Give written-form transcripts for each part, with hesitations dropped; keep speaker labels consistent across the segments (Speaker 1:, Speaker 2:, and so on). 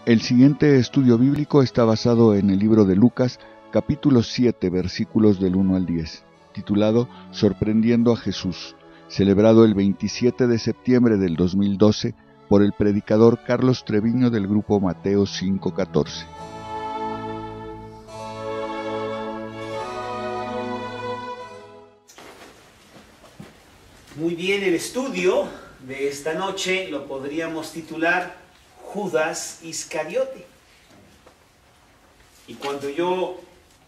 Speaker 1: El siguiente estudio bíblico está basado en el libro de Lucas, capítulo 7, versículos del 1 al 10, titulado Sorprendiendo a Jesús, celebrado el 27 de septiembre del 2012 por el predicador Carlos Treviño del grupo Mateo 5:14.
Speaker 2: Muy bien, el estudio de esta noche lo podríamos titular Judas Iscariote. Y cuando yo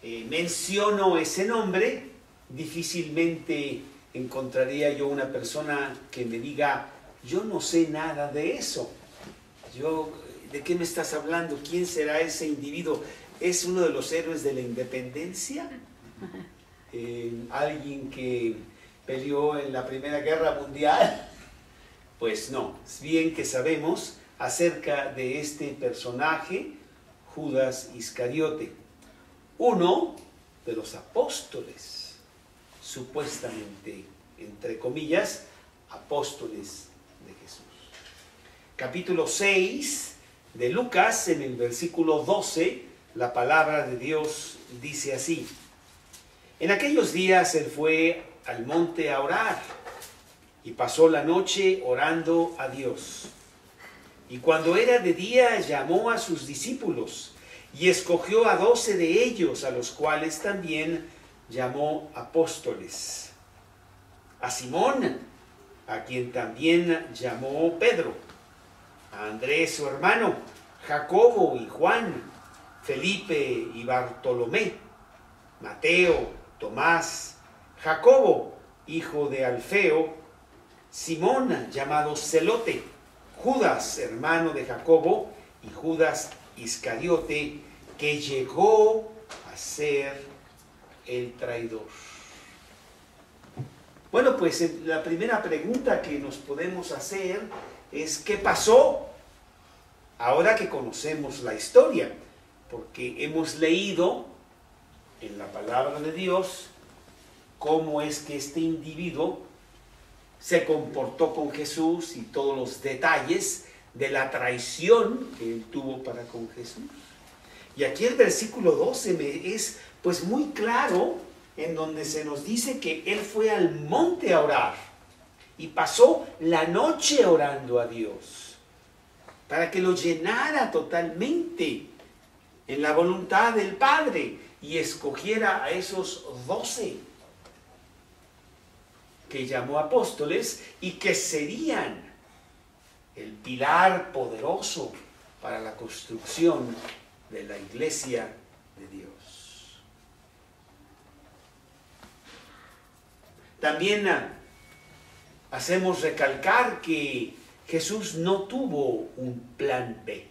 Speaker 2: menciono ese nombre, difícilmente encontraría yo una persona que me diga, yo no sé nada de eso. ¿De qué me estás hablando? ¿Quién será ese individuo? ¿Es uno de los héroes de la independencia? ¿Alguien que peleó en la Primera Guerra Mundial? Pues no, es bien que sabemos acerca de este personaje, Judas Iscariote, uno de los apóstoles, supuestamente, entre comillas, apóstoles de Jesús. Capítulo 6 de Lucas, en el versículo 12, la palabra de Dios dice así: En aquellos días él fue al monte a orar y pasó la noche orando a Dios. Y cuando era de día llamó a sus discípulos y escogió a 12 de ellos, a los cuales también llamó apóstoles. A Simón, a quien también llamó Pedro, a Andrés su hermano, Jacobo y Juan, Felipe y Bartolomé, Mateo, Tomás, Jacobo, hijo de Alfeo, Simón, llamado Celote, Judas, hermano de Jacobo, y Judas Iscariote, que llegó a ser el traidor. Bueno, pues la primera pregunta que nos podemos hacer es ¿qué pasó? Ahora que conocemos la historia, porque hemos leído en la palabra de Dios cómo es que este individuo se comportó con Jesús y todos los detalles de la traición que él tuvo para con Jesús. Y aquí el versículo 12 es pues muy claro, en donde se nos dice que él fue al monte a orar y pasó la noche orando a Dios para que lo llenara totalmente en la voluntad del Padre y escogiera a esos 12 que llamó apóstoles y que serían el pilar poderoso para la construcción de la iglesia de Dios. También hacemos recalcar que Jesús no tuvo un plan B.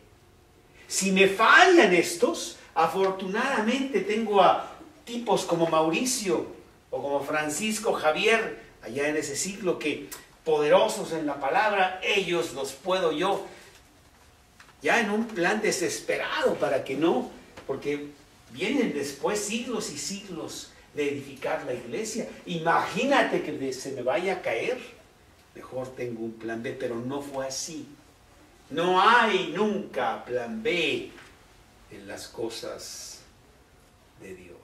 Speaker 2: Si me fallan estos, afortunadamente tengo a tipos como Mauricio o como Francisco Javier, allá en ese siglo, que poderosos en la palabra, ellos los puedo yo, ya en un plan desesperado para que no, porque vienen después siglos y siglos de edificar la iglesia. Imagínate que se me vaya a caer, mejor tengo un plan B, pero no fue así. No hay nunca plan B en las cosas de Dios.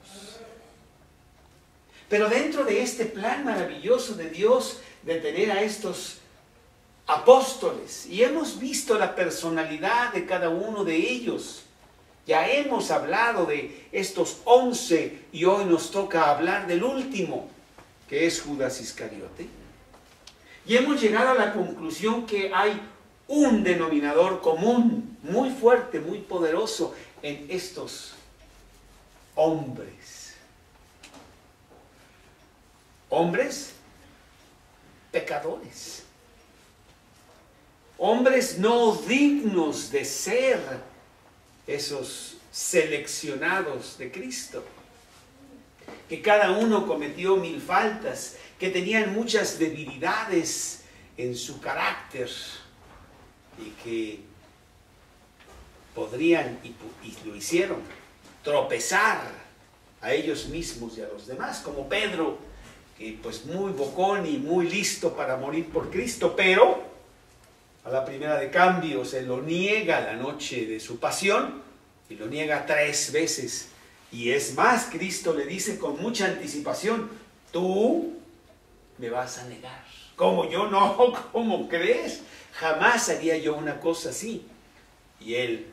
Speaker 2: Pero dentro de este plan maravilloso de Dios de tener a estos apóstoles, y hemos visto la personalidad de cada uno de ellos, ya hemos hablado de estos 11 y hoy nos toca hablar del último, que es Judas Iscariote, y hemos llegado a la conclusión que hay un denominador común muy fuerte, muy poderoso en estos hombres. Hombres pecadores, hombres no dignos de ser esos seleccionados de Cristo, que cada uno cometió 1000 faltas, que tenían muchas debilidades en su carácter y que podrían, y lo hicieron, tropezar a ellos mismos y a los demás, como Pedro, que pues muy bocón y muy listo para morir por Cristo, pero A la primera de cambio se lo niega la noche de su pasión y lo niega 3 veces. Y es más, Cristo le dice con mucha anticipación, tú me vas a negar. ¿Cómo yo no? ¿Cómo crees? Jamás haría yo una cosa así. Y él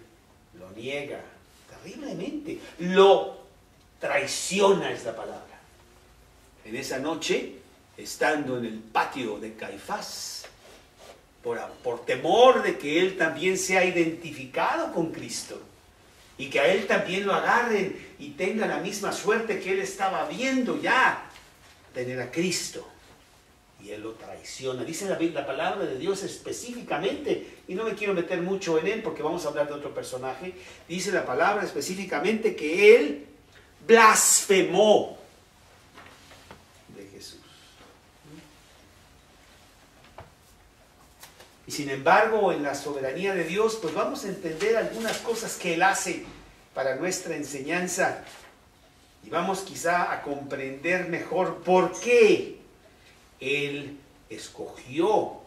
Speaker 2: lo niega terriblemente. Lo traiciona, es la palabra. En esa noche, estando en el patio de Caifás, por temor de que él también sea identificado con Cristo y que a él también lo agarren y tenga la misma suerte que él estaba viendo ya, tener a Cristo. Y él lo traiciona. Dice la palabra de Dios específicamente, y no me quiero meter mucho en él porque vamos a hablar de otro personaje. Dice la palabra específicamente que él blasfemó de Jesús. Y sin embargo, en la soberanía de Dios, pues vamos a entender algunas cosas que él hace para nuestra enseñanza. Y vamos quizá a comprender mejor por qué él escogió,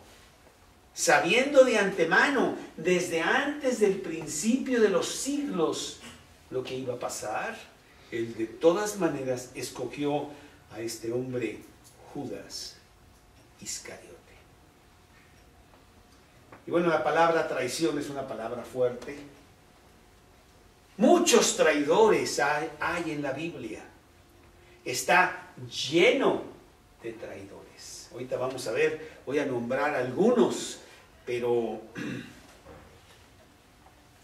Speaker 2: sabiendo de antemano, desde antes del principio de los siglos, lo que iba a pasar. Él de todas maneras escogió a este hombre, Judas Iscariote. Y bueno, la palabra traición es una palabra fuerte. Muchos traidores hay en la Biblia. Está lleno de traidores. Ahorita vamos a ver, voy a nombrar algunos, pero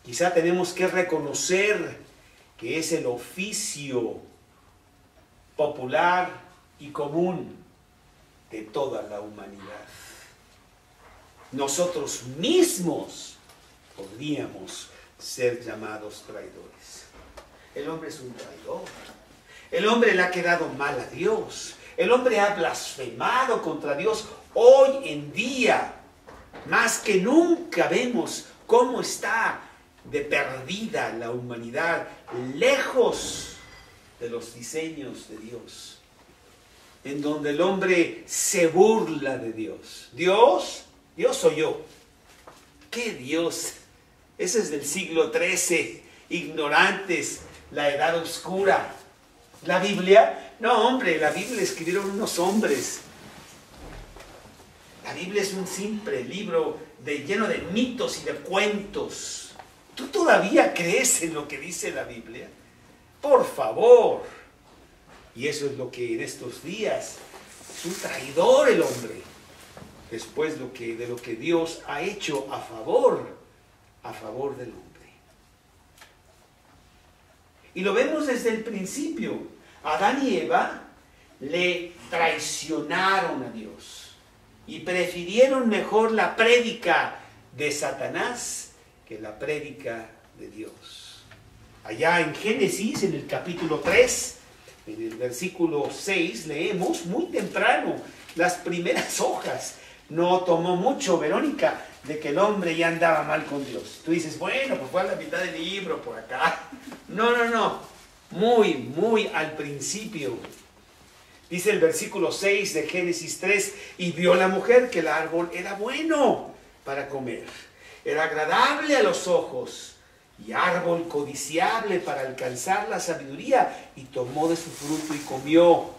Speaker 2: quizá tenemos que reconocer que es el oficio popular y común de toda la humanidad. Nosotros mismos podríamos ser llamados traidores. El hombre es un traidor. El hombre le ha quedado mal a Dios. El hombre ha blasfemado contra Dios. Hoy en día, más que nunca, vemos cómo está de perdida la humanidad, lejos de los diseños de Dios, en donde el hombre se burla de Dios. Dios soy yo. ¿Qué Dios? Ese es del siglo XIII, ignorantes, la edad oscura. ¿La Biblia? No, hombre, la Biblia escribieron unos hombres. La Biblia es un simple libro lleno de mitos y de cuentos. ¿Tú todavía crees en lo que dice la Biblia? Por favor. Y eso es lo que en estos días es un traidor el hombre. Después de lo que Dios ha hecho a favor del hombre. Y lo vemos desde el principio. Adán y Eva le traicionaron a Dios y prefirieron mejor la prédica de Satanás que la prédica de Dios. Allá en Génesis, en el capítulo 3, en el versículo 6, leemos muy temprano las primeras hojas. No tomó mucho, Verónica, de que el hombre ya andaba mal con Dios. Tú dices, bueno, pues fue a la mitad del libro, por acá. No. Muy al principio. Dice el versículo 6 de Génesis 3, y vio la mujer que el árbol era bueno para comer. Era agradable a los ojos y árbol codiciable para alcanzar la sabiduría. Y tomó de su fruto y comió.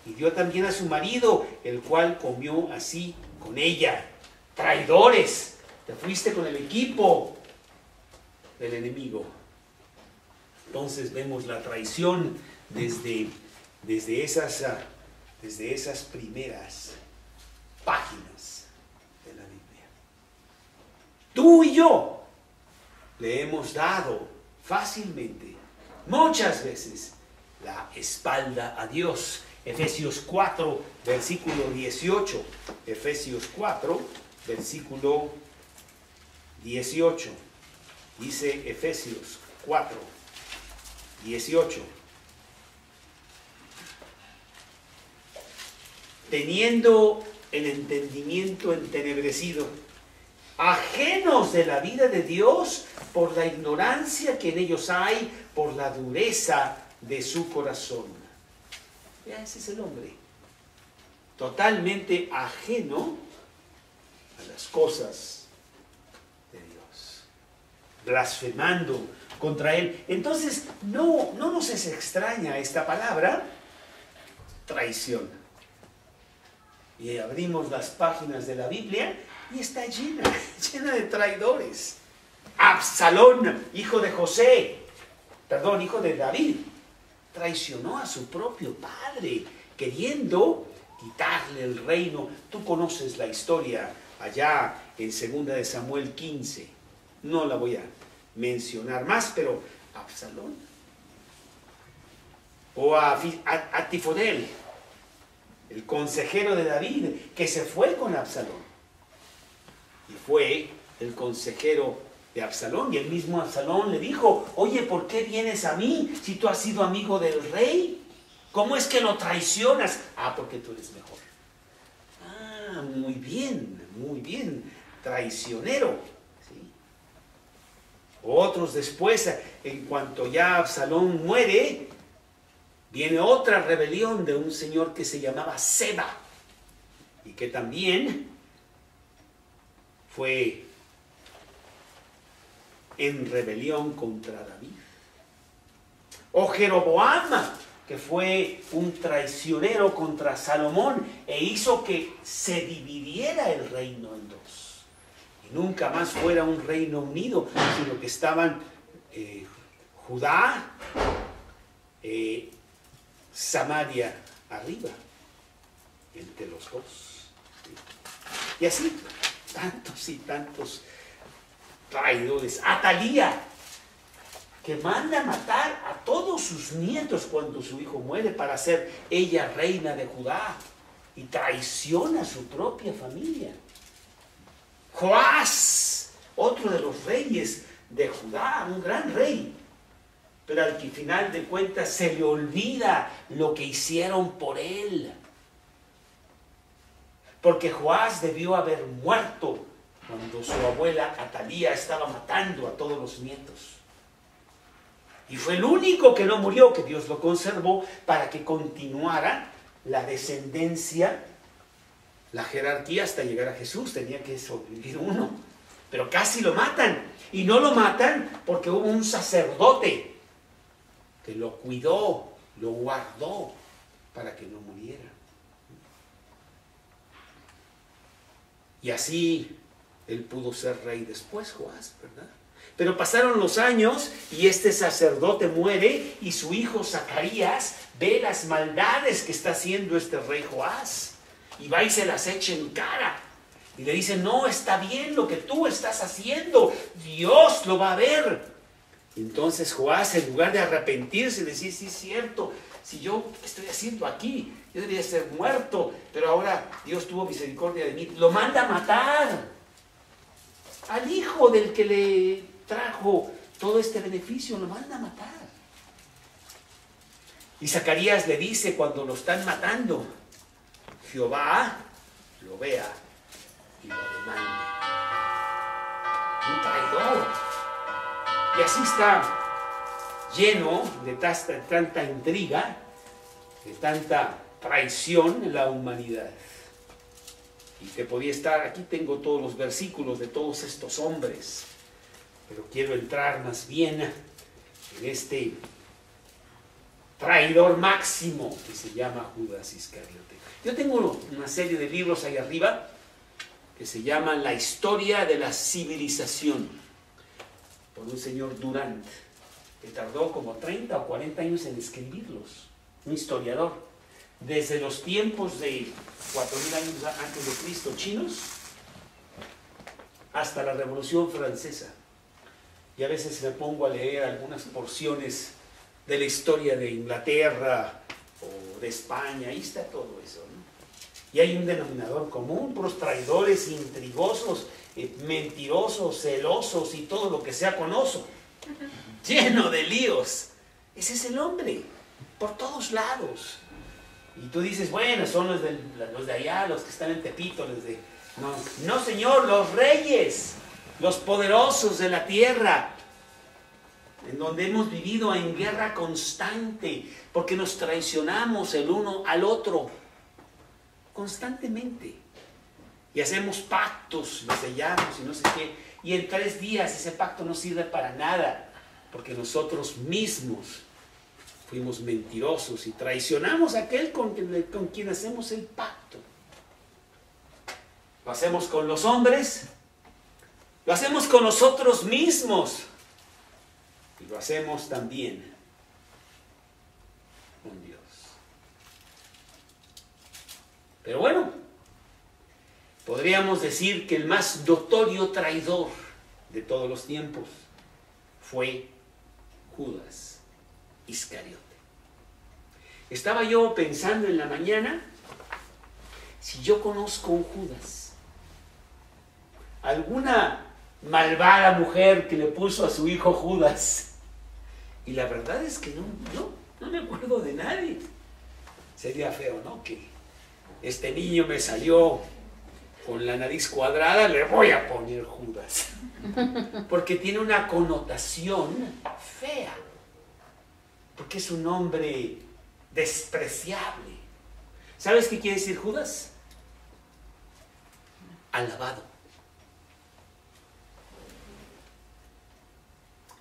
Speaker 2: Y dio también a su marido, el cual comió así con ella. Traidores, te fuiste con el equipo del enemigo. Entonces vemos la traición desde esas primeras páginas de la Biblia. Tú y yo le hemos dado fácilmente, muchas veces, la espalda a Dios. Efesios 4, versículo 18. Efesios 4, versículo 18. Dice Efesios 4, 18. Teniendo el entendimiento entenebrecido, ajenos de la vida de Dios por la ignorancia que en ellos hay, por la dureza de su corazón. Ya, ese es el hombre. Totalmente ajeno a las cosas blasfemando contra él. Entonces, no nos es extraña esta palabra, traición. Y abrimos las páginas de la Biblia y está llena de traidores. Absalón, hijo de David, traicionó a su propio padre, queriendo quitarle el reino. Tú conoces la historia allá en 2 de Samuel 15. No la voy a mencionar más, pero Absalón. O a Tifodel, el consejero de David, que se fue con Absalón. Y fue el consejero de Absalón, y el mismo Absalón le dijo: oye, ¿por qué vienes a mí si tú has sido amigo del rey? ¿Cómo es que lo traicionas? Ah, porque tú eres mejor. Ah, muy bien, traicionero. ¿Sí? Otros después, en cuanto ya Absalón muere, viene otra rebelión de un señor que se llamaba Seba, y que también fue en rebelión contra David. O Jeroboam, que fue un traicionero contra Salomón e hizo que se dividiera el reino en dos. Y nunca más fuera un reino unido, sino que estaban Judá, Samaria arriba, entre los dos. Y así, tantos y tantos traidores. Atalía, que manda a matar a todos sus nietos cuando su hijo muere para ser ella reina de Judá, y traiciona a su propia familia. Joás, otro de los reyes de Judá, un gran rey, pero al que final de cuentas se le olvida lo que hicieron por él, porque Joás debió haber muerto cuando su abuela Atalía estaba matando a todos los nietos. Y fue el único que no murió, que Dios lo conservó para que continuara la descendencia, la jerarquía hasta llegar a Jesús. Tenía que sobrevivir uno. Pero casi lo matan. Y no lo matan porque hubo un sacerdote que lo cuidó, lo guardó para que no muriera. Y así él pudo ser rey después, Joás, ¿verdad? Pero pasaron los años y este sacerdote muere y su hijo Zacarías ve las maldades que está haciendo este rey Joás y va y se las echa en cara y le dice: no está bien lo que tú estás haciendo, Dios lo va a ver. Y entonces Joás, en lugar de arrepentirse y decir: sí es cierto, si yo estoy haciendo aquí, yo debería ser muerto, pero ahora Dios tuvo misericordia de mí, lo manda a matar al hijo del que le trajo todo este beneficio, lo manda a matar. Y Zacarías le dice cuando lo están matando: Jehová lo vea y lo demande. Un traidor. Y así está lleno de tanta intriga, de tanta traición en la humanidad. Y que podía estar, aquí tengo todos los versículos de todos estos hombres, pero quiero entrar más bien en este traidor máximo que se llama Judas Iscariote. Yo tengo una serie de libros ahí arriba que se llaman La historia de la civilización, por un señor Durant, que tardó como 30 o 40 años en escribirlos, un historiador, desde los tiempos de 4000 años antes de Cristo chinos hasta la Revolución Francesa. Y a veces me pongo a leer algunas porciones de la historia de Inglaterra o de España, ahí está todo eso, ¿no? Y hay un denominador común: puros traidores, intrigosos, mentirosos, celosos y todo lo que sea conoso, lleno de líos. Ese es el hombre, por todos lados. Y tú dices: bueno, son los de allá, los que están en Tepito, los de... No, señor, los reyes, los poderosos de la tierra, en donde hemos vivido en guerra constante, porque nos traicionamos el uno al otro, constantemente. y hacemos pactos, los sellamos y no sé qué, y en 3 días ese pacto no sirve para nada, porque nosotros mismos fuimos mentirosos y traicionamos a aquel con quien hacemos el pacto. Lo hacemos con los hombres, lo hacemos con nosotros mismos y lo hacemos también con Dios. Pero bueno, podríamos decir que el más notorio traidor de todos los tiempos fue Judas Iscariote. Estaba yo pensando en la mañana, si yo conozco a un Judas, alguna malvada mujer que le puso a su hijo Judas, y la verdad es que no me acuerdo de nadie. Sería feo, ¿no? Que este niño me salió con la nariz cuadrada, le voy a poner Judas, porque tiene una connotación fea, porque es un nombre despreciable. ¿Sabes qué quiere decir Judas? Alabado,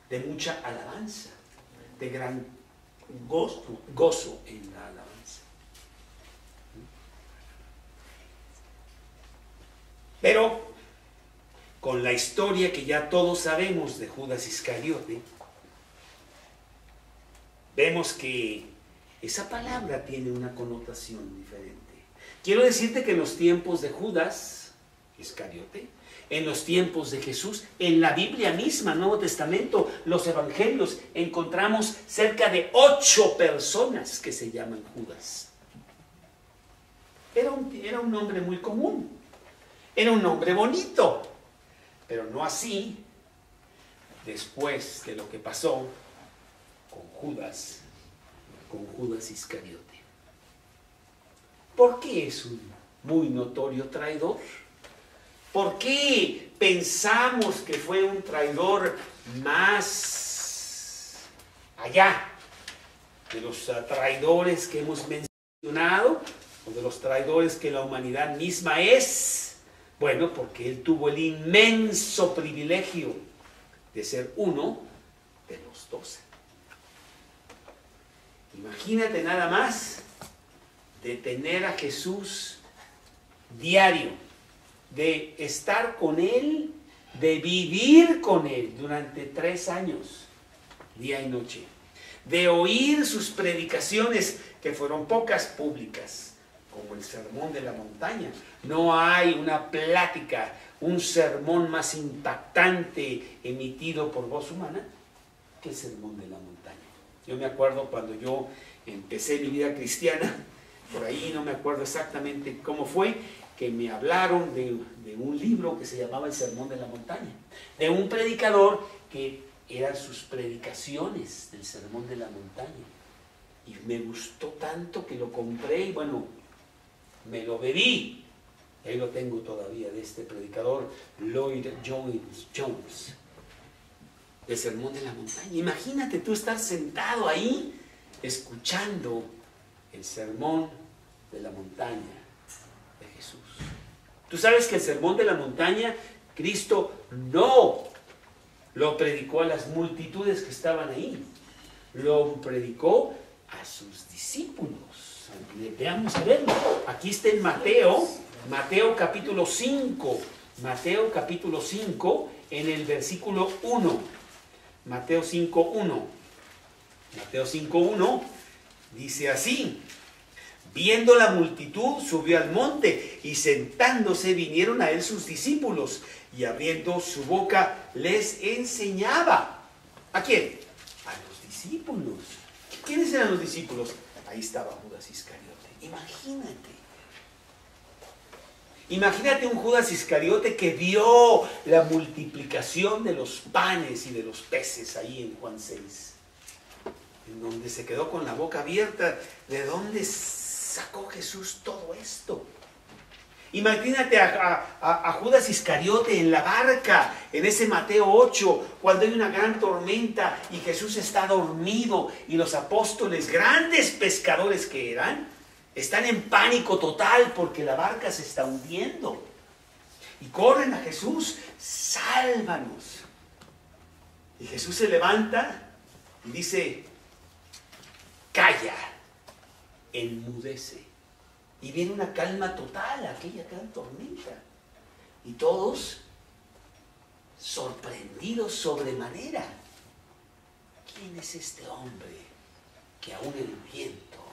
Speaker 2: de mucha alabanza, de gran gozo en la alabanza. Pero con la historia que ya todos sabemos de Judas Iscariote, vemos que esa palabra tiene una connotación diferente. Quiero decirte que en los tiempos de Judas Iscariote, en los tiempos de Jesús, en la Biblia misma, Nuevo Testamento, los evangelios, encontramos cerca de 8 personas que se llaman Judas. Era un nombre muy común, era un nombre bonito, pero no así después de lo que pasó con Judas Iscariote. ¿Por qué es un muy notorio traidor? ¿Por qué pensamos que fue un traidor más allá de los traidores que hemos mencionado o de los traidores que la humanidad misma es? Bueno, porque él tuvo el inmenso privilegio de ser uno de los 12. Imagínate nada más de tener a Jesús diario, de estar con él, de vivir con él durante 3 años, día y noche, de oír sus predicaciones, que fueron pocas, públicas, como el Sermón de la Montaña. No hay una plática, un sermón más impactante emitido por voz humana que el Sermón de la Montaña. Yo me acuerdo cuando yo empecé mi vida cristiana, por ahí no me acuerdo exactamente cómo fue, que me hablaron de un libro que se llamaba El Sermón de la Montaña, de un predicador que eran sus predicaciones del Sermón de la Montaña. Y me gustó tanto que lo compré y bueno, me lo bebí. Ahí lo tengo todavía, de este predicador Lloyd Jones, del Sermón de la Montaña. Imagínate tú estar sentado ahí escuchando el Sermón de la Montaña de Jesús. Tú sabes que el Sermón de la Montaña, Cristo no lo predicó a las multitudes que estaban ahí, lo predicó a sus discípulos. Veamos a verlo. Aquí está en Mateo capítulo 5, Mateo capítulo 5, en el versículo 1. Mateo 5:1. Mateo 5:1 dice así: viendo la multitud, subió al monte, y sentándose vinieron a él sus discípulos, y abriendo su boca les enseñaba. ¿A quién? A los discípulos. ¿Quiénes eran los discípulos? Ahí estaba Judas Iscariote. Imagínate un Judas Iscariote que vio la multiplicación de los panes y de los peces ahí en Juan 6, en donde se quedó con la boca abierta. ¿De dónde sacó Jesús todo esto? Imagínate a Judas Iscariote en la barca, en ese Mateo 8, cuando hay una gran tormenta y Jesús está dormido y los apóstoles, grandes pescadores que eran, están en pánico total porque la barca se está hundiendo. y corren a Jesús, sálvanos. Y Jesús se levanta y dice, calla, enmudece. Y viene una calma total, aquella gran tormenta. Y todos sorprendidos sobremanera. ¿Quién es este hombre que aún el viento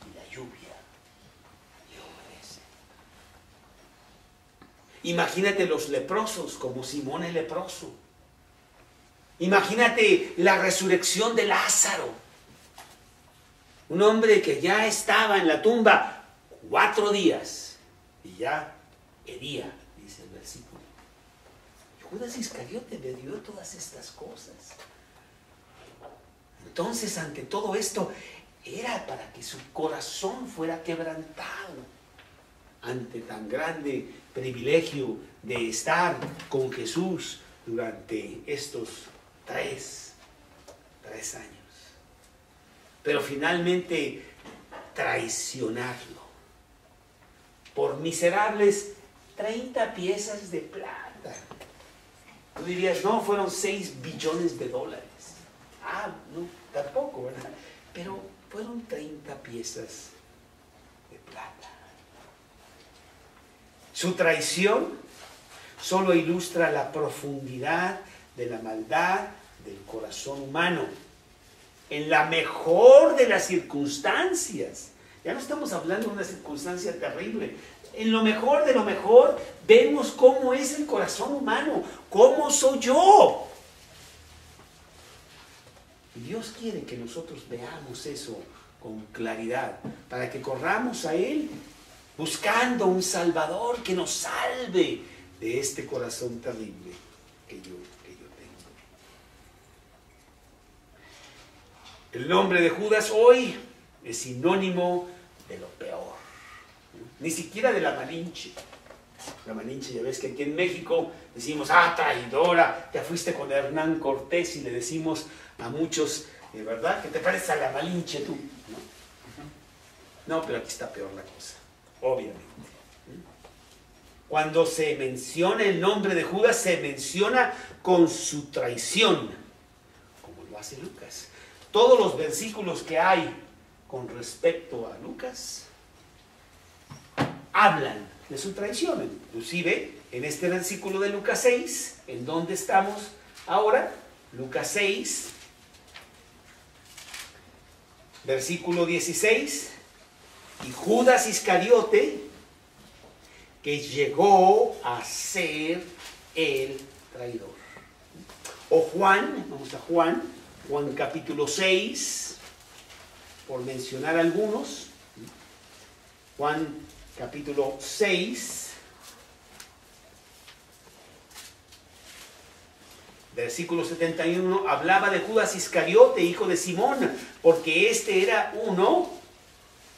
Speaker 2: y la lluvia le obedecen? Imagínate los leprosos como Simón el leproso. Imagínate la resurrección de Lázaro. Un hombre que ya estaba en la tumba 4 días y ya hería, dice el versículo. Judas Iscariote le dio todas estas cosas. Entonces, ante todo esto, era para que su corazón fuera quebrantado ante tan grande privilegio de estar con Jesús durante estos 3 años. Pero finalmente traicionarlo por miserables 30 piezas de plata. Tú dirías, no, fueron 6 billones de dólares. No, tampoco, ¿verdad? Pero fueron 30 piezas de plata. Su traición solo ilustra la profundidad de la maldad del corazón humano. En la mejor de las circunstancias. Ya no estamos hablando de una circunstancia terrible. En lo mejor de lo mejor, vemos cómo es el corazón humano. ¿Cómo soy yo? Y Dios quiere que nosotros veamos eso con claridad, para que corramos a Él buscando un Salvador que nos salve de este corazón terrible que yo tengo. El nombre de Judas hoy es sinónimo de lo peor. Ni siquiera de la Malinche. La Malinche, ya ves que aquí en México decimos, traidora, ya fuiste con Hernán Cortés, y le decimos a muchos, ¿verdad? Que te pareces a la Malinche tú. No, pero aquí está peor la cosa, obviamente. Cuando se menciona el nombre de Judas, se menciona con su traición, como lo hace Lucas. Todos los versículos que hay con respecto a Lucas hablan de su traición. Inclusive en este versículo de Lucas 6, en donde estamos ahora, Lucas 6, versículo 16, y Judas Iscariote, que llegó a ser el traidor. O Juan, vamos a Juan capítulo 6, por mencionar algunos. Juan capítulo 6, versículo 71, hablaba de Judas Iscariote, hijo de Simón, porque este era uno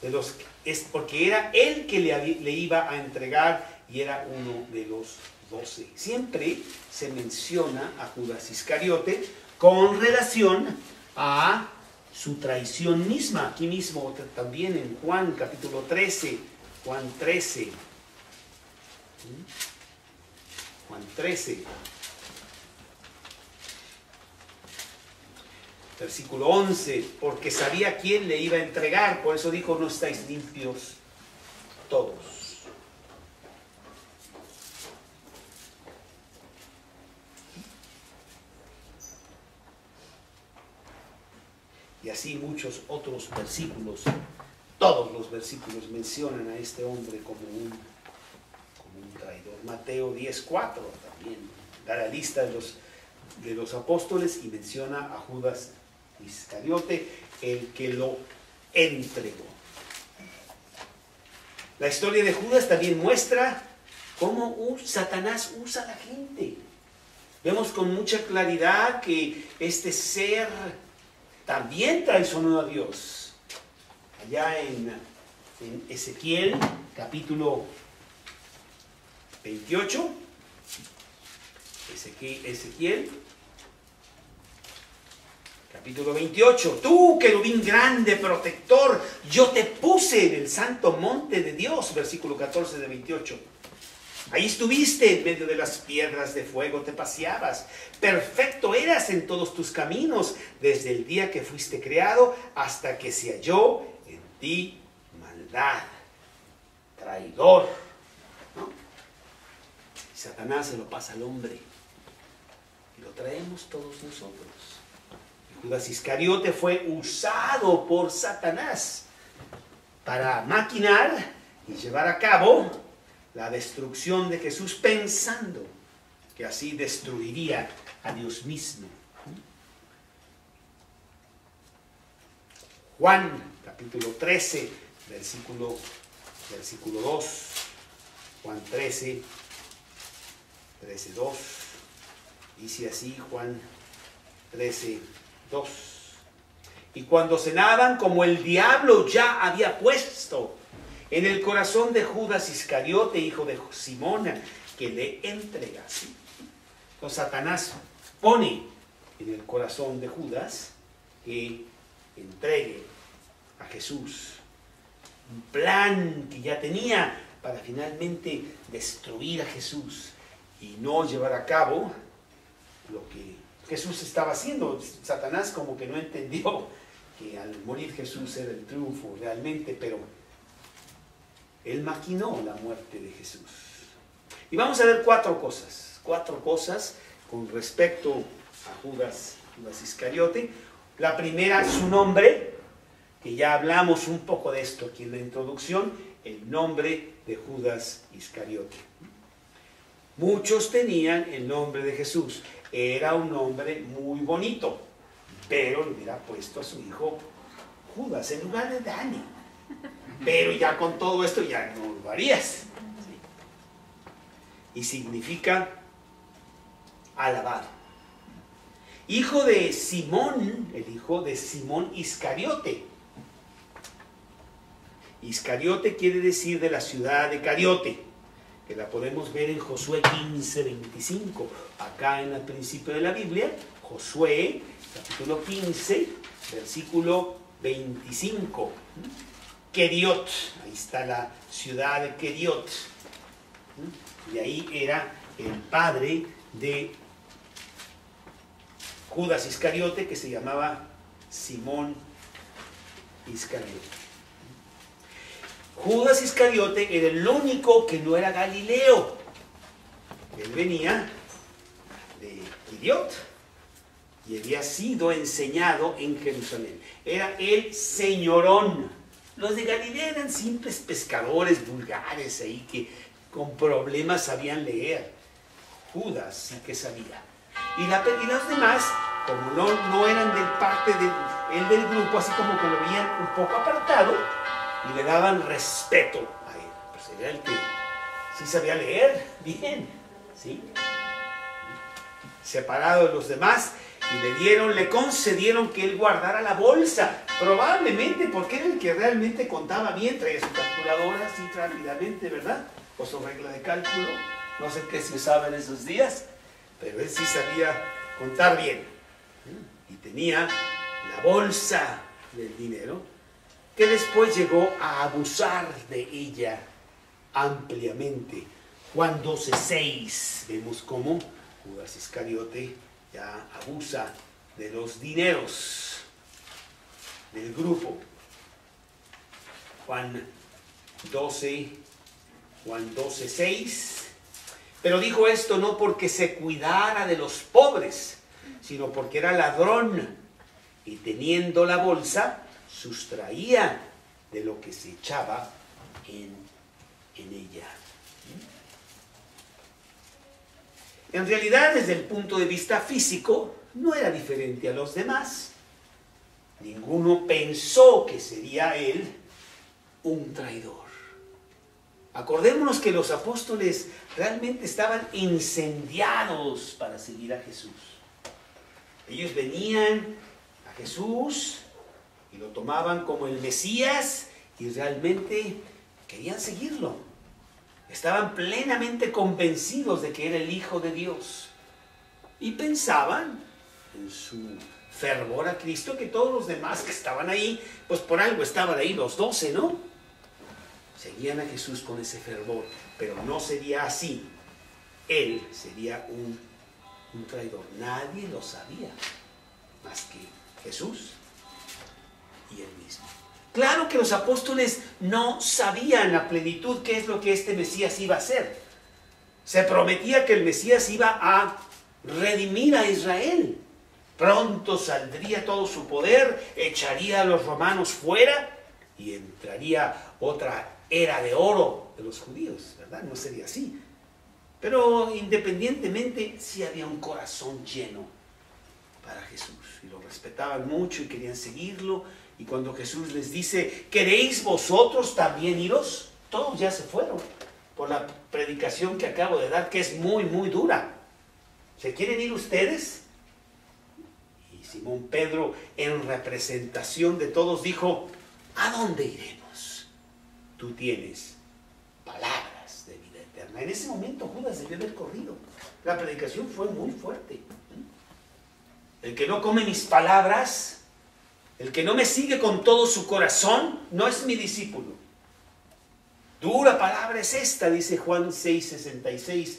Speaker 2: de los, porque era el que le iba a entregar y era uno de los 12. Siempre se menciona a Judas Iscariote con relación a su traición misma. Aquí mismo también en Juan capítulo 13, Juan 13, versículo 11, porque sabía quién le iba a entregar, por eso dijo, no estáis limpios todos. Y así muchos otros versículos, todos los versículos mencionan a este hombre como un traidor. Mateo 10:4 también da la lista de los apóstoles y menciona a Judas Iscariote, el que lo entregó. La historia de Judas también muestra cómo Satanás usa a la gente. Vemos con mucha claridad que este ser también traicionó a Dios. Allá en Ezequiel, capítulo 28, Ezequiel, capítulo 28, tú, querubín grande, protector, yo te puse en el santo monte de Dios, versículo 14 de 28. Ahí estuviste en medio de las piedras de fuego, te paseabas. Perfecto eras en todos tus caminos, desde el día que fuiste creado hasta que se halló en ti maldad. Traidor, ¿no? Y Satanás se lo pasa al hombre. Y lo traemos todos nosotros. Y Judas Iscariote fue usado por Satanás para maquinar y llevar a cabo la destrucción de Jesús, pensando que así destruiría a Dios mismo. Juan, capítulo 13, versículo 2. Juan 13, 2. Dice así, Juan 13, 2. Y cuando cenaban, como el diablo ya había puesto en el corazón de Judas Iscariote, hijo de Simón, que le entregase. Entonces Satanás pone en el corazón de Judas que entregue a Jesús. Un plan que ya tenía para finalmente destruir a Jesús y no llevar a cabo lo que Jesús estaba haciendo. Satanás como que no entendió que al morir Jesús era el triunfo realmente, pero él maquinó la muerte de Jesús. Y vamos a ver cuatro cosas con respecto a Judas Iscariote. La primera, su nombre, que ya hablamos un poco de esto aquí en la introducción, el nombre de Judas Iscariote. Muchos tenían el nombre de Jesús. Era un nombre muy bonito, pero le hubiera puesto a su hijo Judas en lugar de Dani. Pero ya con todo esto ya no lo harías. ¿Sí? Y significa alabar. Hijo de Simón, el hijo de Simón Iscariote. Iscariote quiere decir de la ciudad de Cariote, que la podemos ver en Josué 15:25. Acá en el principio de la Biblia, Josué, capítulo 15, versículo 25. Keriot, ahí está la ciudad de Keriot. Y ahí era el padre de Judas Iscariote, que se llamaba Simón Iscariote. Judas Iscariote era el único que no era Galileo. Él venía de Keriot y había sido enseñado en Jerusalén. Era el señorón. Los de Galilea eran simples pescadores vulgares ahí que con problemas sabían leer. Judas sí que sabía. Y los demás, como no eran parte del grupo, así como que lo veían un poco apartado y le daban respeto a él. Pues era el que sí sabía leer bien, ¿sí? Separado de los demás, y le concedieron que él guardara la bolsa, probablemente porque era el que realmente contaba bien, traía su calculadora así rápidamente, ¿verdad? O su regla de cálculo, no sé qué se usaba en esos días, pero él sí sabía contar bien. Y tenía la bolsa del dinero, que después llegó a abusar de ella ampliamente. Juan 12:6, vemos cómo Judas Iscariote ya abusa de los dineros del grupo. Juan 12:6. Pero dijo esto no porque se cuidara de los pobres, sino porque era ladrón y teniendo la bolsa sustraía de lo que se echaba en ella. En realidad, desde el punto de vista físico, no era diferente a los demás. Ninguno pensó que sería él un traidor. Acordémonos que los apóstoles realmente estaban incendiados para seguir a Jesús. Ellos venían a Jesús y lo tomaban como el Mesías y realmente querían seguirlo. Estaban plenamente convencidos de que era el Hijo de Dios. Y pensaban en su fervor a Cristo que todos los demás que estaban ahí, pues por algo estaban ahí los 12, ¿no? Seguían a Jesús con ese fervor. pero no sería así. Él sería un traidor. Nadie lo sabía más que Jesús y él mismo. Claro que los apóstoles no sabían a plenitud qué es lo que este Mesías iba a hacer. Se prometía que el Mesías iba a redimir a Israel. Pronto saldría todo su poder, echaría a los romanos fuera y entraría otra era de oro de los judíos, ¿verdad? No sería así. Pero independientemente, sí había un corazón lleno para Jesús. Y lo respetaban mucho y querían seguirlo. Y cuando Jesús les dice, ¿queréis vosotros también iros? Todos ya se fueron por la predicación que acabo de dar, que es muy, muy dura. ¿Se quieren ir ustedes? Y Simón Pedro, en representación de todos, dijo, ¿a dónde iremos? Tú tienes palabras de vida eterna. En ese momento Judas debió haber corrido. La predicación fue muy fuerte. El que no come mis palabras, el que no me sigue con todo su corazón, no es mi discípulo. Dura palabra es esta, dice Juan 6:66.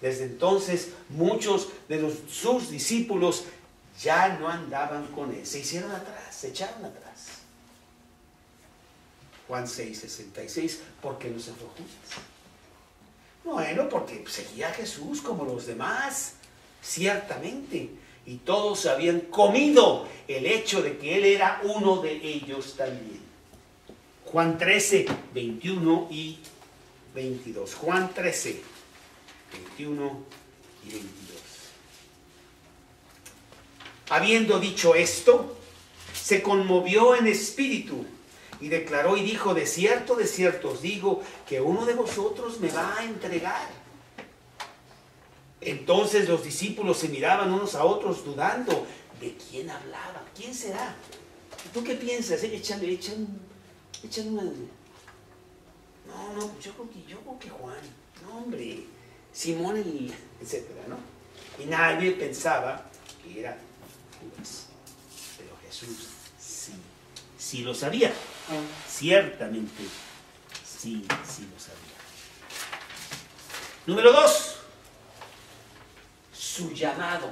Speaker 2: Desde entonces muchos de sus discípulos ya no andaban con él. Se hicieron atrás, se echaron atrás. Juan 6:66, ¿por qué no se fue Judas? Bueno, porque seguía a Jesús como los demás, ciertamente. Y todos habían comido el hecho de que él era uno de ellos también. Juan 13, 21 y 22. Juan 13, 21 y 22. Habiendo dicho esto, se conmovió en espíritu y declaró y dijo, de cierto os digo, que uno de vosotros me va a entregar. Entonces los discípulos se miraban unos a otros dudando de quién hablaba. ¿Quién será? ¿Tú qué piensas? Echan una... No, yo creo que Juan. No, hombre, Simón, etcétera, ¿no? Y nadie pensaba que era Judas. Pero Jesús sí lo sabía. Ciertamente, sí lo sabía. Número 2. Su llamado.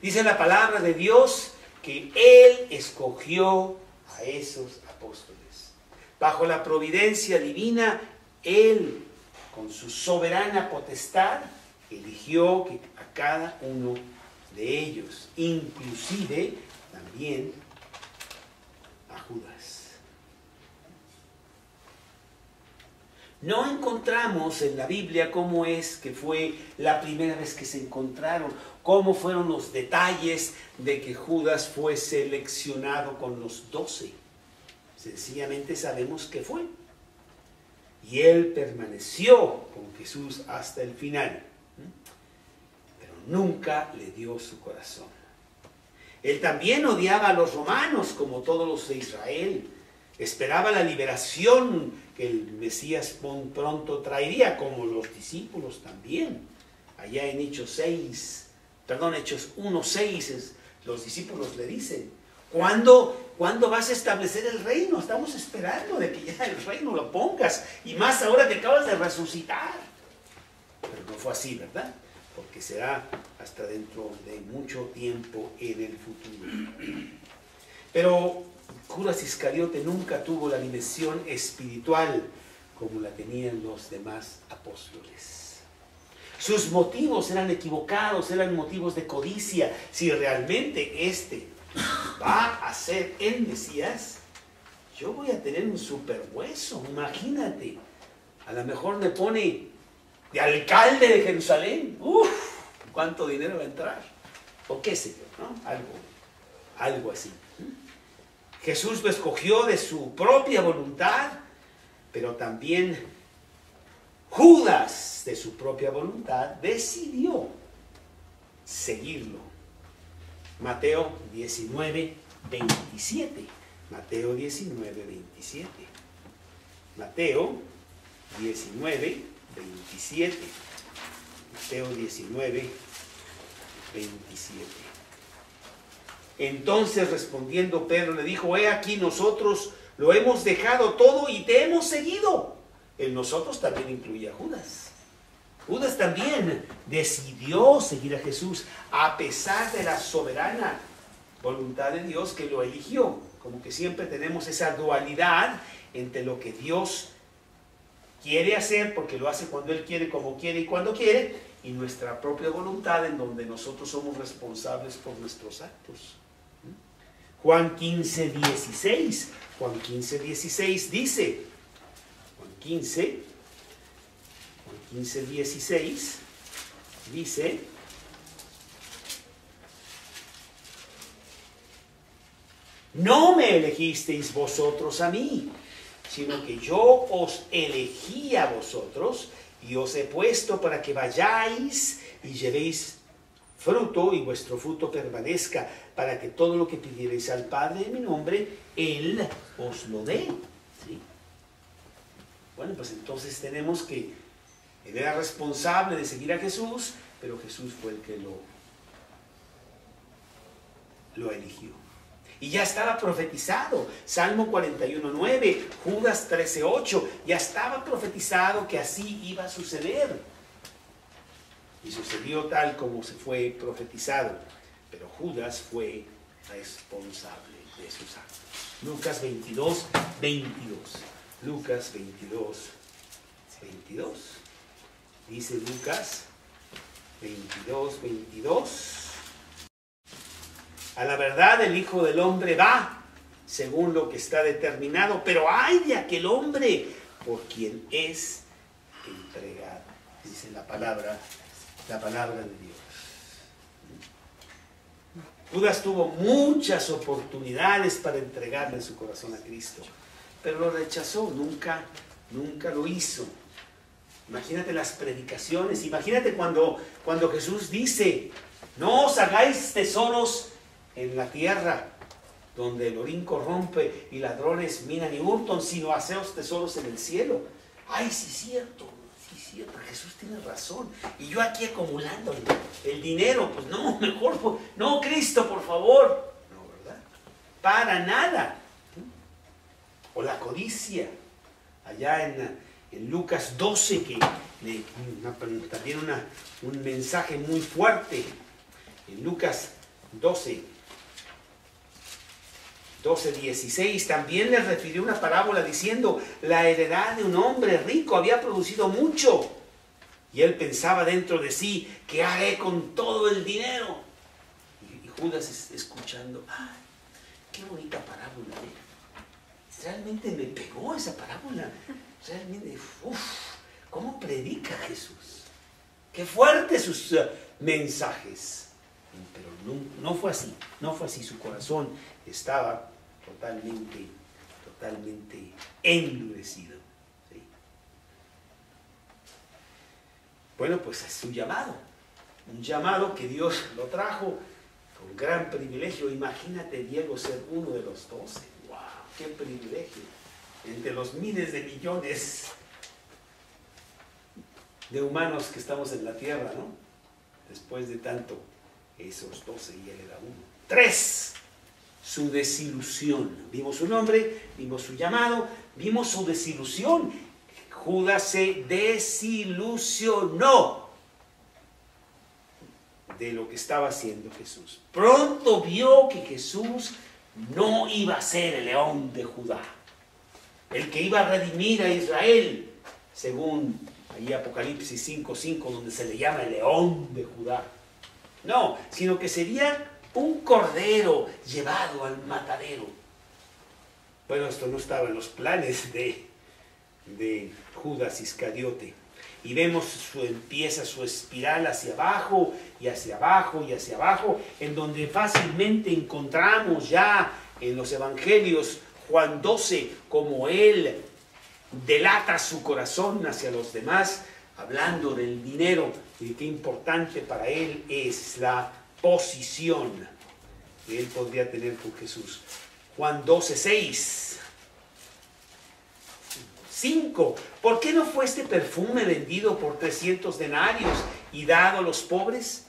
Speaker 2: Dice la palabra de Dios que Él escogió a esos apóstoles. Bajo la providencia divina, Él, con su soberana potestad, eligió a cada uno de ellos, inclusive también a Judas. No encontramos en la Biblia cómo es que fue la primera vez que se encontraron, cómo fueron los detalles de que Judas fue seleccionado con los 12. Sencillamente sabemos que fue. Y él permaneció con Jesús hasta el final, pero nunca le dio su corazón. Él también odiaba a los romanos como todos los de Israel. Esperaba la liberación que el Mesías pronto traería, como los discípulos también. Allá en Hechos 1:6, los discípulos le dicen, ¿cuándo vas a establecer el reino? Estamos esperando de que ya el reino lo pongas, y más ahora que acabas de resucitar. Pero no fue así, ¿verdad? Porque será hasta dentro de mucho tiempo en el futuro. Pero Judas Iscariote nunca tuvo la dimensión espiritual como la tenían los demás apóstoles. Sus motivos eran equivocados, eran motivos de codicia. Si realmente este va a ser el Mesías, yo voy a tener un super hueso, imagínate. A lo mejor me pone de alcalde de Jerusalén. ¡Uf! ¿Cuánto dinero va a entrar? O qué sé yo, ¿no? Algo así. Jesús lo escogió de su propia voluntad, pero también Judas, de su propia voluntad, decidió seguirlo. Mateo 19:27. Mateo 19:27. Mateo 19:27. Mateo 19:27. Entonces respondiendo Pedro le dijo, he aquí nosotros Lo hemos dejado todo y te hemos seguido. El nosotros también incluye a Judas. Judas también decidió seguir a Jesús a pesar de la soberana voluntad de Dios que lo eligió. Como que siempre tenemos esa dualidad entre lo que Dios quiere hacer, porque lo hace cuando Él quiere, como quiere y cuando quiere, y nuestra propia voluntad en donde nosotros somos responsables por nuestros actos. Juan 15:16. Juan 15:16 dice, Juan 15:16 dice: no me elegisteis vosotros a mí, sino que yo os elegí a vosotros y os he puesto para que vayáis y llevéis fruto y vuestro fruto permanezca, para que todo lo que pidierais al Padre en mi nombre, Él os lo dé. ¿Sí? Bueno, pues entonces tenemos que, Él era responsable de seguir a Jesús, pero Jesús fue el que lo eligió. Y ya estaba profetizado, Salmo 41:9, Judas 13:8, ya estaba profetizado que así iba a suceder. Y sucedió tal como se fue profetizado, pero Judas fue responsable de sus actos. Lucas 22:22. Lucas 22:22. Dice Lucas 22:22. A la verdad el Hijo del Hombre va según lo que está determinado, pero ay de aquel hombre por quien es entregado. Dice la palabra de Dios. Judas tuvo muchas oportunidades para entregarle su corazón a Cristo, pero lo rechazó, nunca lo hizo. Imagínate las predicaciones, imagínate cuando Jesús dice: no os hagáis tesoros en la tierra, donde el orín corrompe y ladrones minan y hurtan, sino haceos tesoros en el cielo. Ay, sí es cierto, Jesús tiene razón. Y yo aquí acumulando el dinero, pues no, mejor, no, Cristo, por favor. No, ¿verdad? Para nada. O la codicia, allá en Lucas 12, que también un mensaje muy fuerte. En Lucas 12:16 también les refirió una parábola diciendo: la heredad de un hombre rico había producido mucho, y él pensaba dentro de sí: ¿qué haré con todo el dinero? Y Judas escuchando: ¡ay, qué bonita parábola! Realmente me pegó esa parábola. Realmente, ¿cómo predica Jesús? Qué fuertes sus mensajes. Pero no fue así, su corazón estaba totalmente endurecido. ¿Sí? Bueno, pues es un llamado que Dios lo trajo con gran privilegio. Imagínate, Diego, ser uno de los 12. ¡Wow! ¡Qué privilegio! Entre los miles de millones de humanos que estamos en la tierra, ¿no? Después de tanto, esos 12 y él era uno. 3. Su desilusión. Vimos su nombre, vimos su llamado, vimos su desilusión. Judas se desilusionó de lo que estaba haciendo Jesús. Pronto vio que Jesús no iba a ser el león de Judá, el que iba a redimir a Israel, según ahí Apocalipsis 5:5, donde se le llama el león de Judá. No, sino que sería un cordero llevado al matadero. Bueno, esto no estaba en los planes de Judas Iscariote. Y vemos empieza su espiral hacia abajo y hacia abajo y hacia abajo, en donde fácilmente encontramos ya en los evangelios Juan 12, como él delata su corazón hacia los demás, hablando del dinero y de qué importante para él es la posición que él podría tener con Jesús. Juan 12:6. 5. ¿Por qué no fue este perfume vendido por 300 denarios y dado a los pobres?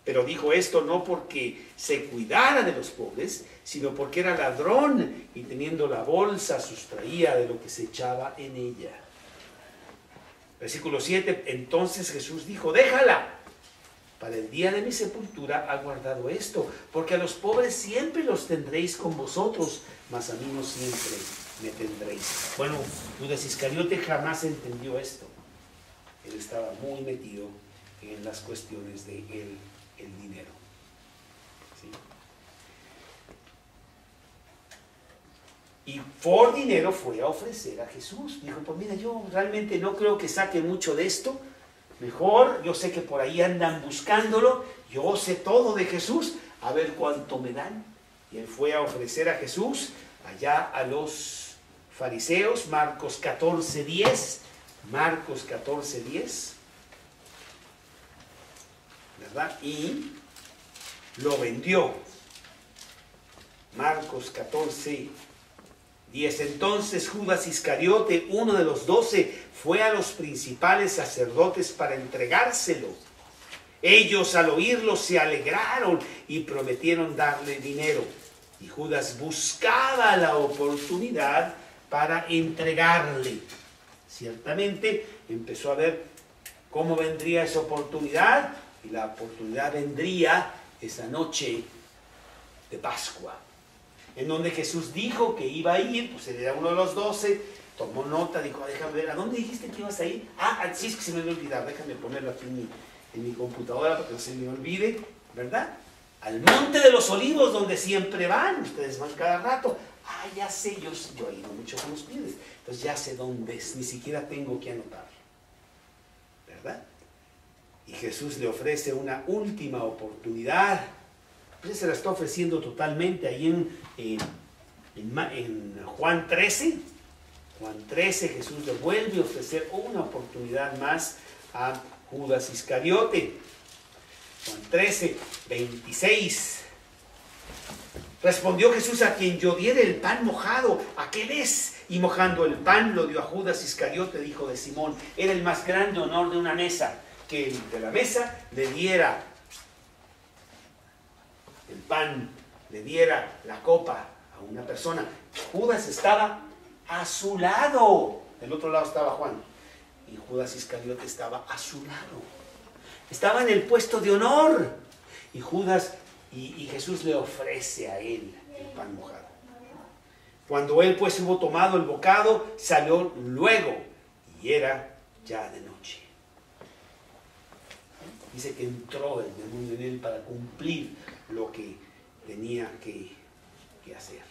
Speaker 2: Pero dijo esto no porque se cuidara de los pobres, sino porque era ladrón y teniendo la bolsa sustraía de lo que se echaba en ella. Versículo 7, entonces Jesús dijo, déjala. Para el día de mi sepultura ha guardado esto, porque a los pobres siempre los tendréis con vosotros, mas a mí no siempre me tendréis. Bueno, Judas Iscariote jamás entendió esto. Él estaba muy metido en las cuestiones de el dinero. ¿Sí? Y por dinero fue a ofrecer a Jesús. Dijo, pues mira, yo realmente no creo que saque mucho de esto. Mejor, yo sé que por ahí andan buscándolo, yo sé todo de Jesús, a ver cuánto me dan. Y él fue a ofrecer a Jesús allá a los fariseos, Marcos 14:10, Marcos 14:10, ¿verdad? Y lo vendió. Marcos 14:10. Entonces Judas Iscariote, uno de los 12, fue a los principales sacerdotes para entregárselo. Ellos al oírlo se alegraron y prometieron darle dinero. Y Judas buscaba la oportunidad para entregarle. Ciertamente empezó a ver cómo vendría esa oportunidad, y la oportunidad vendría esa noche de Pascua, en donde Jesús dijo que iba a ir, pues él era uno de los 12, tomó nota, dijo, déjame ver, ¿a dónde dijiste que ibas a ir? Sí, es que se me va a olvidar, déjame ponerlo aquí en mi computadora para que no se me olvide, ¿verdad? Al Monte de los Olivos, donde siempre van, ustedes van cada rato. Ya sé, yo he ido mucho con ustedes, entonces ya sé dónde es, ni siquiera tengo que anotarlo, ¿verdad? Y Jesús le ofrece una última oportunidad. Pues se la está ofreciendo totalmente ahí en Juan 13. Juan 13, Jesús le vuelve a ofrecer una oportunidad más a Judas Iscariote. Juan 13, 26. Respondió Jesús, a quien yo diere el pan mojado, ¿a qué ves? Y mojando el pan lo dio a Judas Iscariote, hijo de Simón. Era el más grande honor de una mesa, que el de la mesa le diera el pan, le diera la copa a una persona. Judas estaba a su lado. Del otro lado estaba Juan. Y Judas Iscariote estaba a su lado. Estaba en el puesto de honor. Y Judas y Jesús le ofrece a él el pan mojado. Cuando él pues hubo tomado el bocado, salió luego. Y era ya de noche. Dice que entró el demonio en él para cumplir lo que tenía que hacer.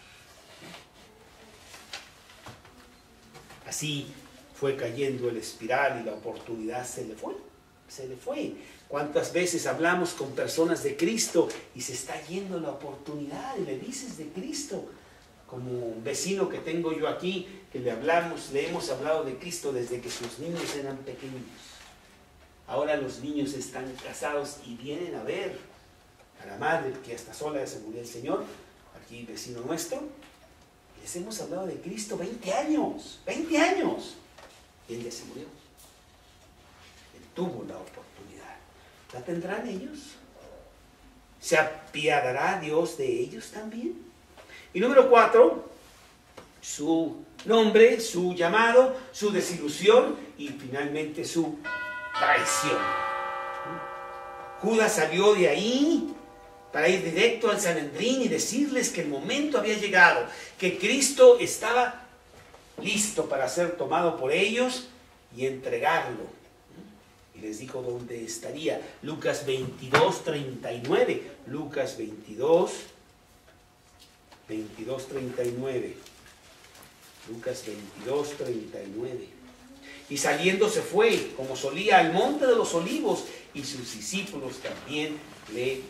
Speaker 2: Así fue cayendo el espiral y la oportunidad se le fue. Se le fue. ¿Cuántas veces hablamos con personas de Cristo y se está yendo la oportunidad y le dices de Cristo? Como un vecino que tengo yo aquí, que le hemos hablado de Cristo desde que sus niños eran pequeños. Ahora los niños están casados y vienen a ver a la madre, que hasta sola se murió el Señor, aquí vecino nuestro. Les hemos hablado de Cristo 20 años, 20 años. Y él ya se murió. Él tuvo la oportunidad. ¿La tendrán ellos? ¿Se apiadará Dios de ellos también? Y número 4, su nombre, su llamado, su desilusión y finalmente su traición. Judas salió de ahí para ir directo al Sanedrín y decirles que el momento había llegado, que Cristo estaba listo para ser tomado por ellos y entregarlo. Y les dijo dónde estaría. Lucas 22, 39. Lucas 22, 39. Lucas 22, 39. Y saliendo se fue, como solía, al Monte de los Olivos, y sus discípulos también le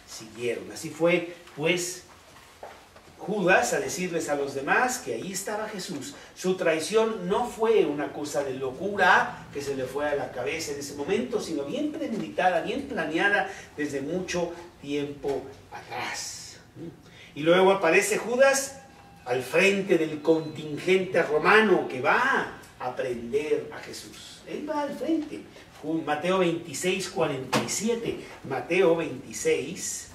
Speaker 2: siguieron. Así fue, pues, Judas a decirles a los demás que ahí estaba Jesús. Su traición no fue una cosa de locura que se le fue a la cabeza en ese momento, sino bien premeditada, bien planeada desde mucho tiempo atrás. Y luego aparece Judas al frente del contingente romano que va a prender a Jesús. Él va al frente. Mateo 26, 47. Mateo 26,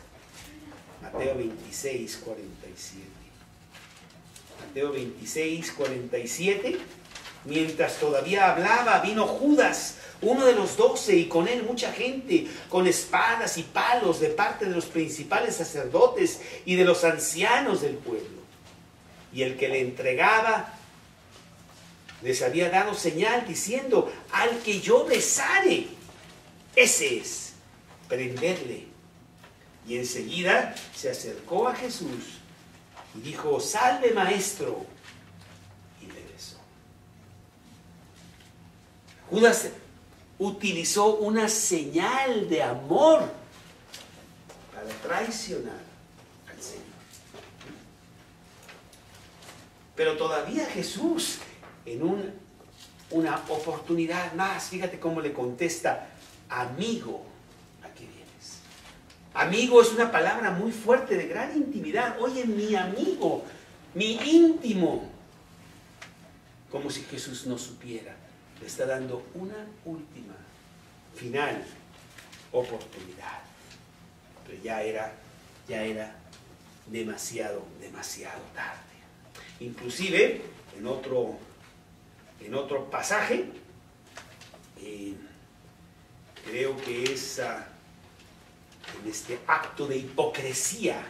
Speaker 2: 47. Mateo 26, 47. Mientras todavía hablaba, vino Judas, uno de los 12, y con él mucha gente, con espadas y palos de parte de los principales sacerdotes y de los ancianos del pueblo. Y el que le entregaba les había dado señal diciendo: al que yo besare, ese es, prendedle. Y enseguida se acercó a Jesús y dijo: salve, maestro. Y le besó. Judas utilizó una señal de amor para traicionar al Señor. Pero todavía Jesús, en una oportunidad más, fíjate cómo le contesta: amigo, ¿a qué vienes? Amigo es una palabra muy fuerte, de gran intimidad. Oye, mi amigo, mi íntimo. Como si Jesús no supiera. Le está dando una última, final oportunidad. Pero ya era demasiado tarde. Inclusive, en otro pasaje, creo que es en este acto de hipocresía,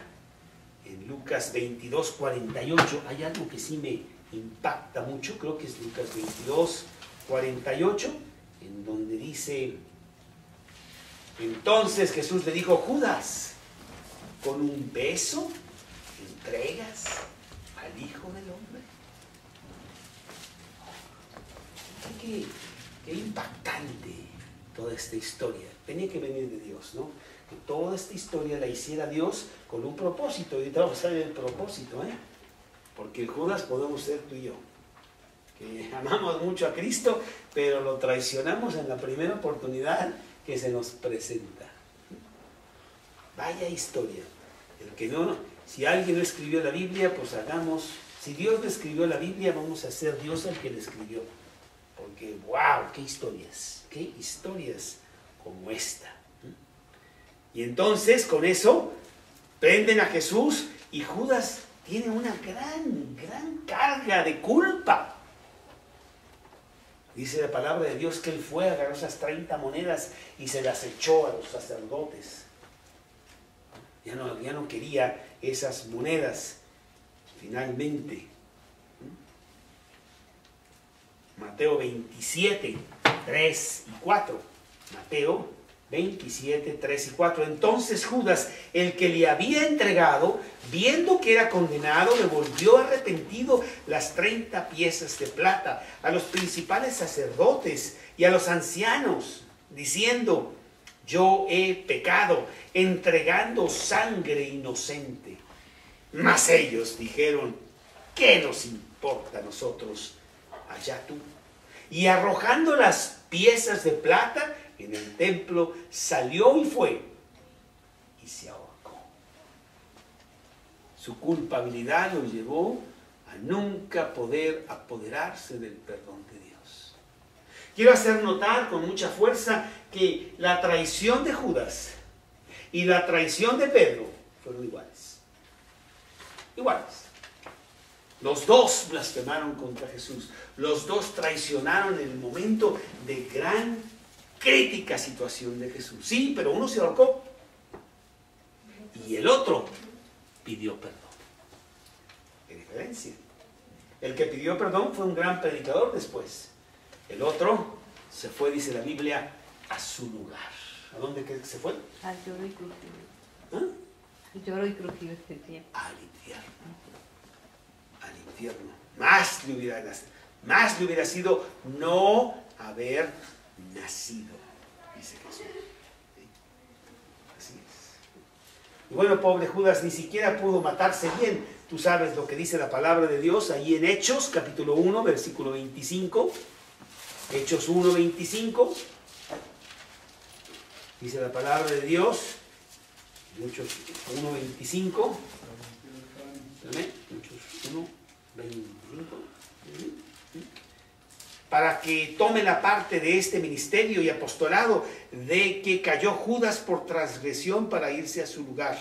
Speaker 2: en Lucas 22, 48, hay algo que sí me impacta mucho. Creo que es Lucas 22, 48, en donde dice: entonces Jesús le dijo: Judas, ¿con un beso entregas al Hijo del Hombre? Qué impactante toda esta historia. Tenía que venir de Dios, ¿no? Que toda esta historia la hiciera Dios con un propósito. Y ahorita vamos a ver el propósito, porque Judas podemos ser tú y yo, que amamos mucho a Cristo, pero lo traicionamos en la primera oportunidad que se nos presenta. Vaya historia. Si alguien no escribió la Biblia, pues hagamos. Si Dios no escribió la Biblia, vamos a hacer Dios el que la escribió. Porque, wow, qué historias como esta. Y entonces, con eso, prenden a Jesús, y Judas tiene una gran carga de culpa. Dice la palabra de Dios que él fue, agarró esas 30 monedas y se las echó a los sacerdotes. Ya no quería esas monedas. Finalmente, Mateo 27, 3 y 4. Mateo 27, 3 y 4. Entonces Judas, el que le había entregado, viendo que era condenado, devolvió arrepentido las 30 piezas de plata a los principales sacerdotes y a los ancianos, diciendo: yo he pecado, entregando sangre inocente. Mas ellos dijeron: ¿qué nos importa a nosotros? Allá tú. Y arrojando las piezas de plata en el templo, salió y fue y se ahorcó. Su culpabilidad lo llevó a nunca poder apoderarse del perdón de Dios. Quiero hacer notar con mucha fuerza que la traición de Judas y la traición de Pedro fueron iguales. Los dos blasfemaron contra Jesús. Los dos traicionaron en el momento de gran crítica situación de Jesús. Sí, pero uno se ahorcó y el otro pidió perdón. ¿Qué diferencia? El que pidió perdón fue un gran predicador después. El otro se fue, dice la Biblia, a su lugar. ¿A dónde se fue?
Speaker 3: Al lloro y crujido. Al lloro y crujido este tiempo.
Speaker 2: Al infierno. Más le hubiera sido no haber nacido, dice Jesús. Así es. Y bueno, pobre Judas ni siquiera pudo matarse bien. Tú sabes lo que dice la palabra de Dios ahí en Hechos, capítulo 1, versículo 25. Hechos 1, 25. Dice la palabra de Dios, Hechos 1, 25. Hechos 1, 25. para que tome la parte de este ministerio y apostolado de que cayó Judas por transgresión para irse a su lugar.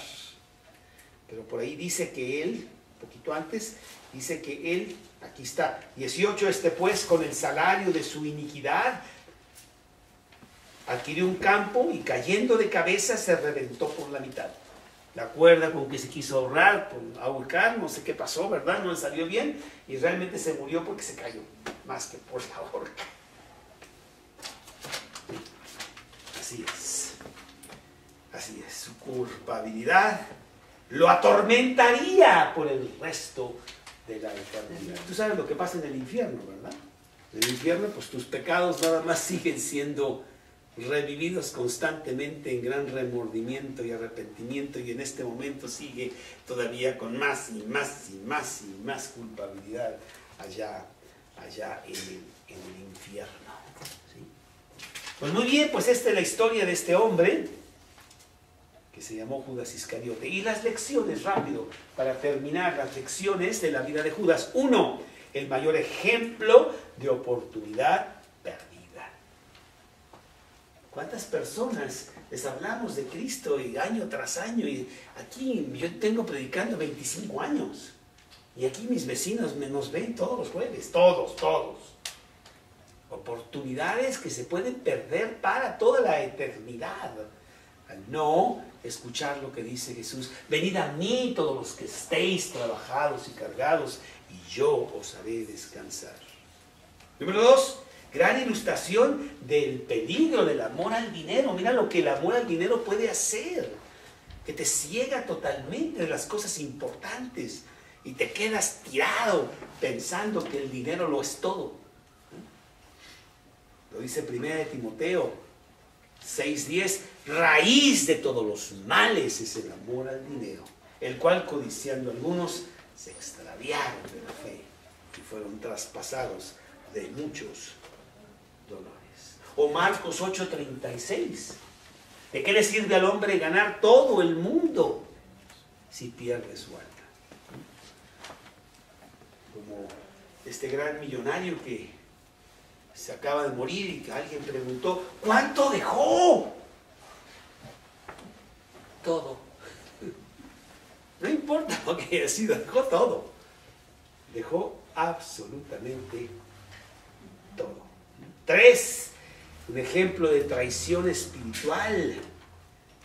Speaker 2: Pero por ahí dice que él, un poquito antes, dice que él, aquí está, 18, pues con el salario de su iniquidad, adquirió un campo y cayendo de cabeza se reventó por la mitad. La cuerda con que se quiso ahorcar, no sé qué pasó, ¿verdad? No le salió bien y realmente se murió porque se cayó, más que por la horca. Así es, su culpabilidad lo atormentaría por el resto de la eternidad. Tú sabes lo que pasa en el infierno, ¿verdad? En el infierno, pues tus pecados nada más siguen siendo revividos constantemente en gran remordimiento y arrepentimiento, y en este momento sigue todavía con más y más y más y más culpabilidad allá en el infierno. ¿Sí? Pues muy bien, pues esta es la historia de este hombre que se llamó Judas Iscariote. Y las lecciones, rápido, para terminar, las lecciones de la vida de Judas. 1. El mayor ejemplo de oportunidad perdida. ¿Cuántas personas les hablamos de Cristo y año tras año? Y aquí yo tengo predicando 25 años. Y aquí mis vecinos nos ven todos los jueves. Todos. Oportunidades que se pueden perder para toda la eternidad. Al no escuchar lo que dice Jesús. Venid a mí todos los que estéis trabajados y cargados, y yo os haré descansar. Número 2. Gran ilustración del peligro del amor al dinero. Mira lo que el amor al dinero puede hacer. Que te ciega totalmente de las cosas importantes. Y te quedas tirado pensando que el dinero lo es todo. Lo dice 1 Timoteo 6:10. Raíz de todos los males es el amor al dinero, el cual codiciando algunos se extraviaron de la fe y fueron traspasados de muchos dolores. O Marcos 8:36. ¿De qué le sirve al hombre ganar todo el mundo si pierde su alma? Como este gran millonario que se acaba de morir y que alguien preguntó, ¿cuánto dejó? Todo. No importa lo que haya sido, dejó todo. Dejó absolutamente todo. 3. Un ejemplo de traición espiritual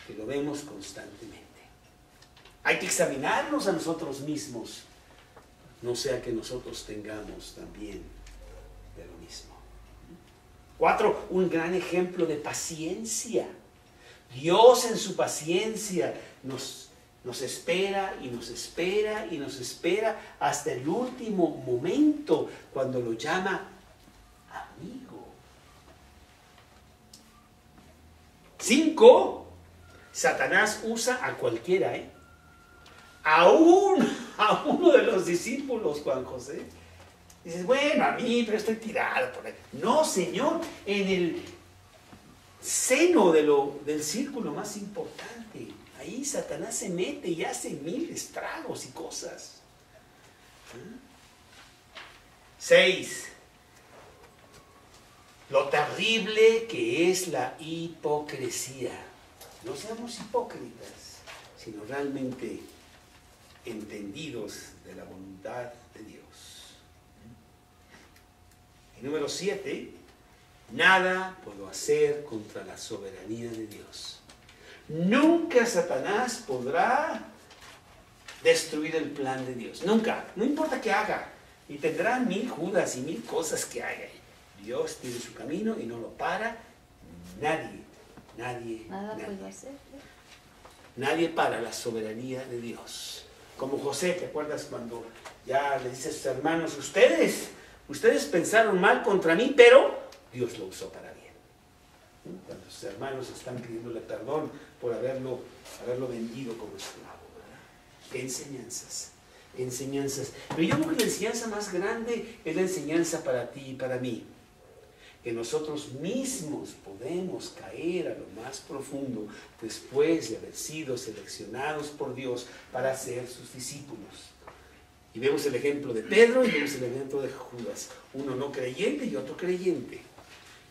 Speaker 2: que lo vemos constantemente. Hay que examinarnos a nosotros mismos, no sea que nosotros tengamos también de lo mismo. 4. Un gran ejemplo de paciencia. Dios en su paciencia nos espera y nos espera y nos espera hasta el último momento cuando lo llama amigo. 5. Satanás usa a cualquiera, a uno de los discípulos, Juan José. Dices, bueno, a mí, pero estoy tirado por ahí. No, Señor, en el seno del círculo más importante. Ahí Satanás se mete y hace mil estragos y cosas. 6. Lo terrible que es la hipocresía. No seamos hipócritas, sino realmente entendidos de la voluntad de Dios. Y número 7. Nada puedo hacer contra la soberanía de Dios. Nunca Satanás podrá destruir el plan de Dios. Nunca. No importa qué haga. Y tendrá 1000 Judas y 1000 cosas que haga. Dios tiene su camino y no lo para. Nadie.
Speaker 3: Nada puedo hacer.
Speaker 2: Nadie para la soberanía de Dios. Como José, ¿te acuerdas cuando ya le dice a sus hermanos, ustedes pensaron mal contra mí, pero Dios lo usó para bien? Cuando sus hermanos están pidiéndole perdón por haberlo vendido como esclavo, ¿verdad? ¿Qué enseñanzas? Pero yo creo que la enseñanza más grande es la enseñanza para ti y para mí. Que nosotros mismos podemos caer a lo más profundo después de haber sido seleccionados por Dios para ser sus discípulos. Y vemos el ejemplo de Pedro y vemos el ejemplo de Judas. Uno no creyente y otro creyente.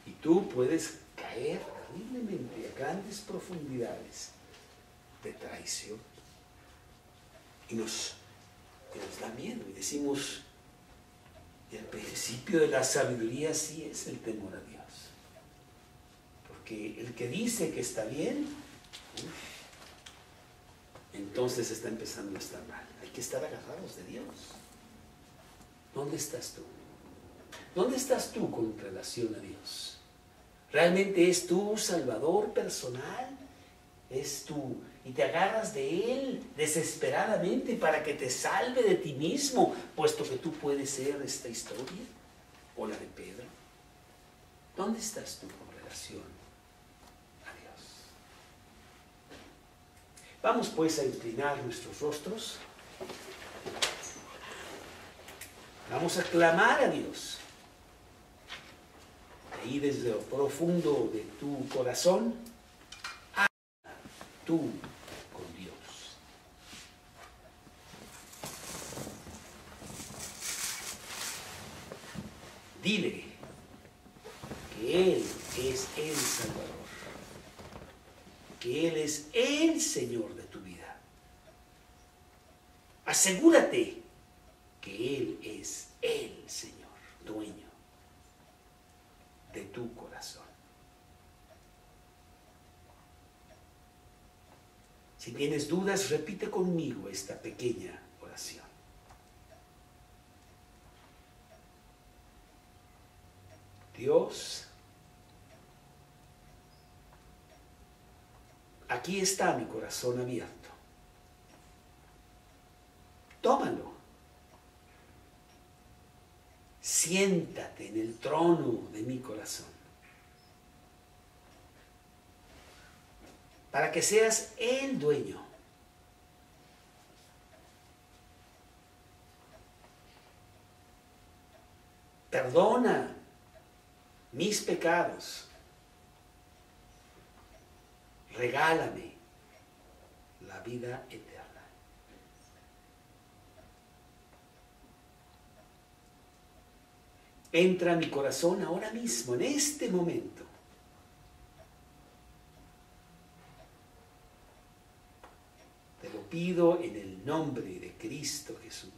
Speaker 2: Y tú puedes caer terriblemente a grandes profundidades de traición. Y nos da miedo. Y decimos, el principio de la sabiduría sí es el temor a Dios. Porque el que dice que está bien, entonces está empezando a estar mal. Hay que estar agarrados de Dios. ¿Dónde estás tú? ¿Dónde estás tú con relación a Dios? ¿Realmente es tu Salvador personal? ¿Es tú? Y te agarras de Él desesperadamente para que te salve de ti mismo, puesto que tú puedes ser esta historia o la de Pedro. ¿Dónde estás tú con relación a Dios? Vamos pues a inclinar nuestros rostros. Vamos a clamar a Dios. Ahí desde lo profundo de tu corazón, habla tú con Dios. Dile que Él es el Salvador, que Él es el Señor de tu vida. Asegúrate que Él es el Señor, dueño de tu corazón. Si tienes dudas, repite conmigo esta pequeña oración. Dios, aquí está mi corazón abierto. Tómalo. Siéntate en el trono de mi corazón, para que seas el dueño. Perdona mis pecados. Regálame la vida eterna. Entra a mi corazón ahora mismo, en este momento. Te lo pido en el nombre de Cristo Jesús.